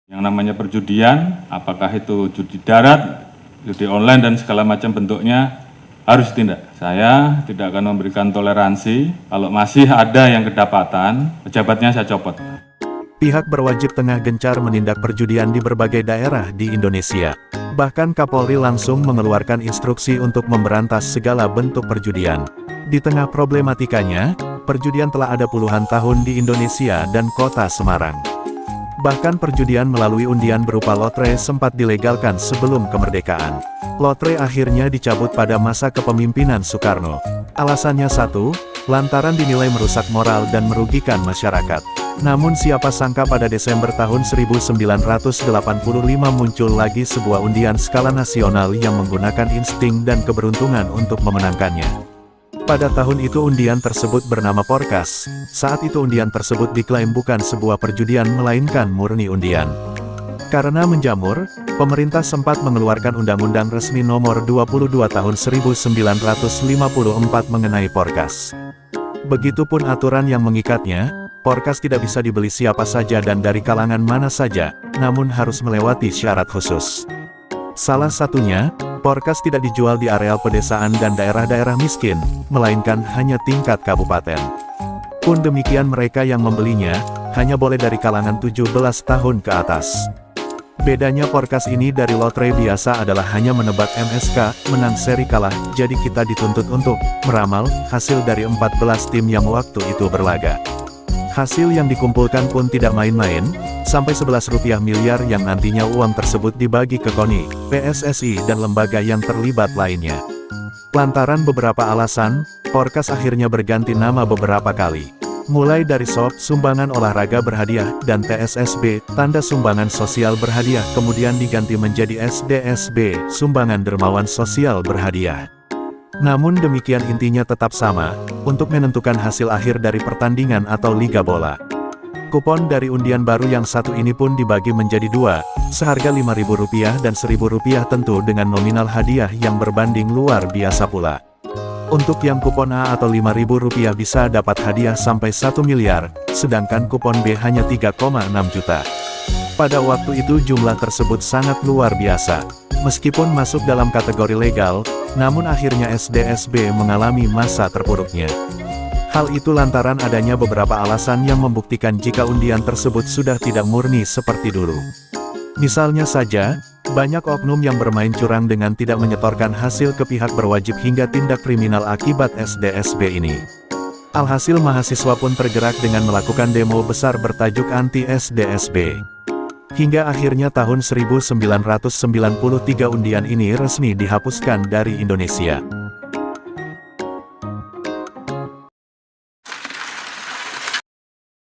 Yang namanya perjudian, apakah itu judi darat, judi online dan segala macam bentuknya harus ditindak. Saya tidak akan memberikan toleransi. Kalau masih ada yang kedapatan, pejabatnya saya copot. Pihak berwajib tengah gencar menindak perjudian di berbagai daerah di Indonesia. Bahkan Kapolri langsung mengeluarkan instruksi untuk memberantas segala bentuk perjudian. Di tengah problematikanya, perjudian telah ada puluhan tahun di Indonesia dan kota Semarang. Bahkan perjudian melalui undian berupa lotre sempat dilegalkan sebelum kemerdekaan. Lotre akhirnya dicabut pada masa kepemimpinan Soekarno. Alasannya satu, lantaran dinilai merusak moral dan merugikan masyarakat. Namun siapa sangka pada Desember tahun 1985 muncul lagi sebuah undian skala nasional yang menggunakan insting dan keberuntungan untuk memenangkannya. Pada tahun itu undian tersebut bernama Porkas. Saat itu undian tersebut diklaim bukan sebuah perjudian melainkan murni undian. Karena menjamur, pemerintah sempat mengeluarkan Undang-Undang Resmi Nomor 22 Tahun 1954 mengenai Porkas. Begitupun aturan yang mengikatnya, Porkas tidak bisa dibeli siapa saja dan dari kalangan mana saja, namun harus melewati syarat khusus. Salah satunya, Porkas tidak dijual di areal pedesaan dan daerah-daerah miskin, melainkan hanya tingkat kabupaten. Pun demikian mereka yang membelinya, hanya boleh dari kalangan 17 tahun ke atas. Bedanya Porkas ini dari lotre biasa adalah hanya menebak MSK, menang seri kalah, jadi kita dituntut untuk meramal hasil dari 14 tim yang waktu itu berlaga. Hasil yang dikumpulkan pun tidak main-main, sampai 11 rupiah miliar yang nantinya uang tersebut dibagi ke KONI, PSSI dan lembaga yang terlibat lainnya. Lantaran beberapa alasan, Porkas akhirnya berganti nama beberapa kali. Mulai dari SOP, sumbangan olahraga berhadiah, dan TSSB, tanda sumbangan sosial berhadiah, kemudian diganti menjadi SDSB, sumbangan dermawan sosial berhadiah. Namun demikian intinya tetap sama, untuk menentukan hasil akhir dari pertandingan atau liga bola. Kupon dari undian baru yang satu ini pun dibagi menjadi dua, seharga Rp5.000 dan Rp1.000 tentu dengan nominal hadiah yang berbanding luar biasa pula. Untuk yang kupon A atau Rp5.000 bisa dapat hadiah sampai 1 miliar, sedangkan kupon B hanya 3,6 juta. Pada waktu itu jumlah tersebut sangat luar biasa. Meskipun masuk dalam kategori legal, namun akhirnya SDSB mengalami masa terpuruknya. Hal itu lantaran adanya beberapa alasan yang membuktikan jika undian tersebut sudah tidak murni seperti dulu. Misalnya saja, banyak oknum yang bermain curang dengan tidak menyetorkan hasil ke pihak berwajib hingga tindak kriminal akibat SDSB ini. Alhasil mahasiswa pun tergerak dengan melakukan demo besar bertajuk anti-SDSB. Hingga akhirnya tahun 1993 undian ini resmi dihapuskan dari Indonesia.